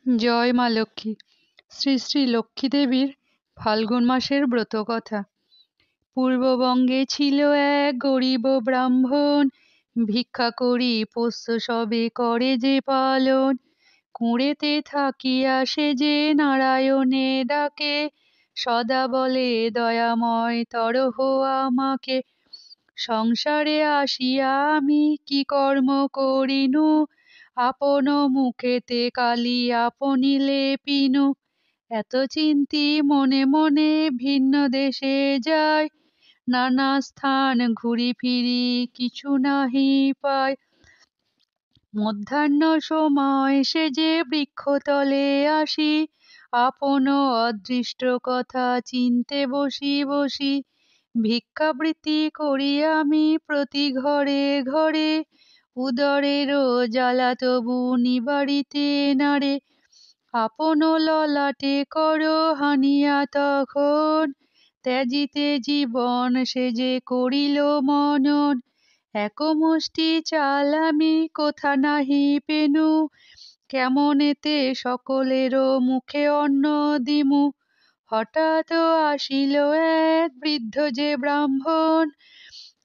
জয় মা লক্ষ্মী। শ্রী শ্রী লক্ষ্মী দেবীর ফাল্গুন মাসের ব্রতকথা। পূর্ববঙ্গে ছিল এক গরিব ব্রাহ্মণ, ভিক্ষা করি পোষ্য সবে করে যে পালন। কুঁড়েতে থাকিয়া সে যে নারায়ণে ডাকে, সদা বলে দয়াময় তরহ আমাকে। সংসারে আসিয়া আমি কি কর্ম করিনু, আপন মুখেতে কালি আপনি লেপিনু। এত চিন্তি মনে মনে ভিন্ন দেশে যাই, নানা স্থান ঘুরি ফিরি কিছু নাহি পাই। মধ্যাহ্ন সময় সে যে বৃক্ষতলে আসি, আপন অদৃষ্ট কথা চিনতে বসি বসি। ভিক্ষাবৃত্তি করি আমি প্রতি ঘরে ঘরে, উদরেরও জ্বালা তবু নিবারিতে নারে। আপন ললাটে কর হানিয়া তখন, ত্যাজিতে জীবন সে যে করিল মনন। এক মুষ্টি চাল আমি কোথা নাহি পেনু, কেমন এতে সকলেরও মুখে অন্ন দিমু। হঠাৎ আসিল এক বৃদ্ধ যে ব্রাহ্মণ,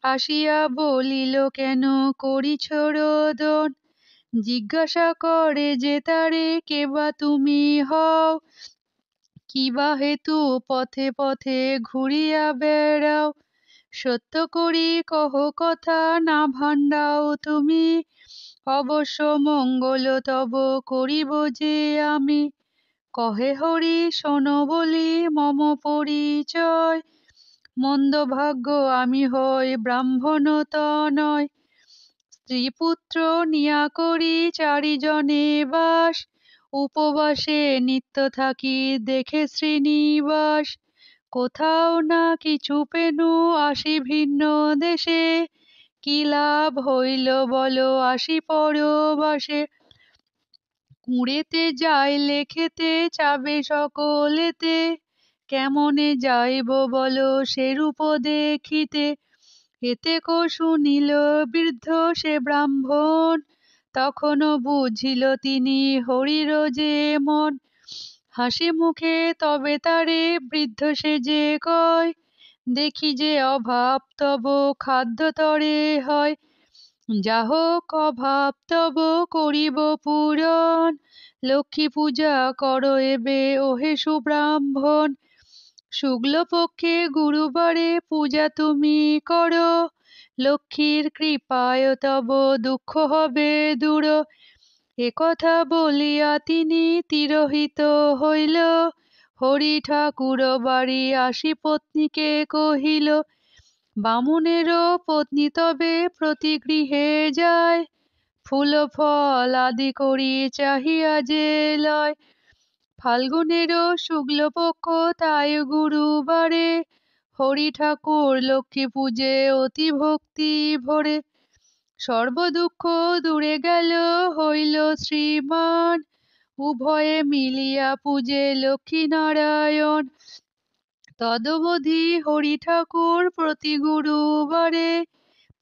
আসিয়া বলিল কেন করিছ রোদন। জিজ্ঞাসা করে যে তারে কে বা তুমি হও, কি বা হেতু পথে পথে ঘুরিয়া বেড়াও। সত্য করি কহ কথা না ভাণ্ডাও তুমি, অবশ্য মঙ্গল তব করিব যে আমি। কহে হরি শোনো বলি মম পরিচয়, মন্দ ভাগ্য আমি হই ব্রাহ্মণ তনয়। স্ত্রী পুত্র নিয়া করি চারিজনে বাস, উপবাসে নিত্য থাকি দেখে শ্রীনিবাস। কোথাও না কিছু পেনু আসি ভিন্ন দেশে, কি লাভ হইল বল আসি পরবাসে। কুঁড়েতে যাইলে খেতে চাবে সকলেতে, কেমনে যাইব বল সেরূপ দেখিতে। এতেক শুনিল বৃদ্ধ সে ব্রাহ্মণ, তখন বুঝিল তিনি হরির যে মন। হাসি মুখে তবে তারে বৃদ্ধ সে যে কয়, দেখি যে অভাব তব খাদ্য তরে হয়। যা হোক অভাব তব করিব পূরণ, লক্ষ্মী পূজা কর এবে ওহে সুব্রাহ্মণ। শুক্লপক্ষে গুরুবারে পূজা তুমি করো, লক্ষ্মীর কৃপায় তব দুঃখ হবে দূর। একথা বলিয়া তিনি তিরোহিত হইল, হরি ঠাকুর বাড়ি আসি পত্নীকে কহিল। বামুনেরও পত্নী তবে প্রতি গৃহে যায়, ফুল ফল আদি করি চাহিয়া যে লয়। ফাল্গুনেরও শুক্লপক্ষ তাই গুরুবারে, হরি ঠাকুর লক্ষ্মী পূজে অতি ভক্তি ভরে। সর্বদুঃখ দূরে গেল হইল শ্রীমান, উভয়ে মিলিয়া পূজে লক্ষ্মী নারায়ণ। তদবধি হরি ঠাকুর প্রতি গুরুবারে,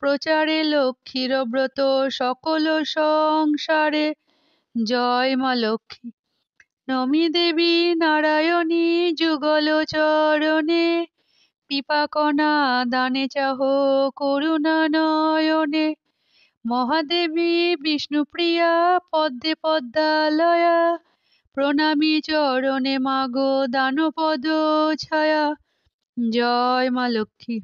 প্রচারে লক্ষ্মীর ব্রত সকল সংসারে। জয় মা লক্ষ্মী। নমি দেবী নারায়ণী যুগল চরণে, কৃপাকণা দানে চাহ করুণা নয়নে। মহাদেবী বিষ্ণুপ্রিয়া পদ্মে পদ্মালয়া, প্রণামী চরণে মাগো দানপদ ছায়া। জয় মা লক্ষ্মী।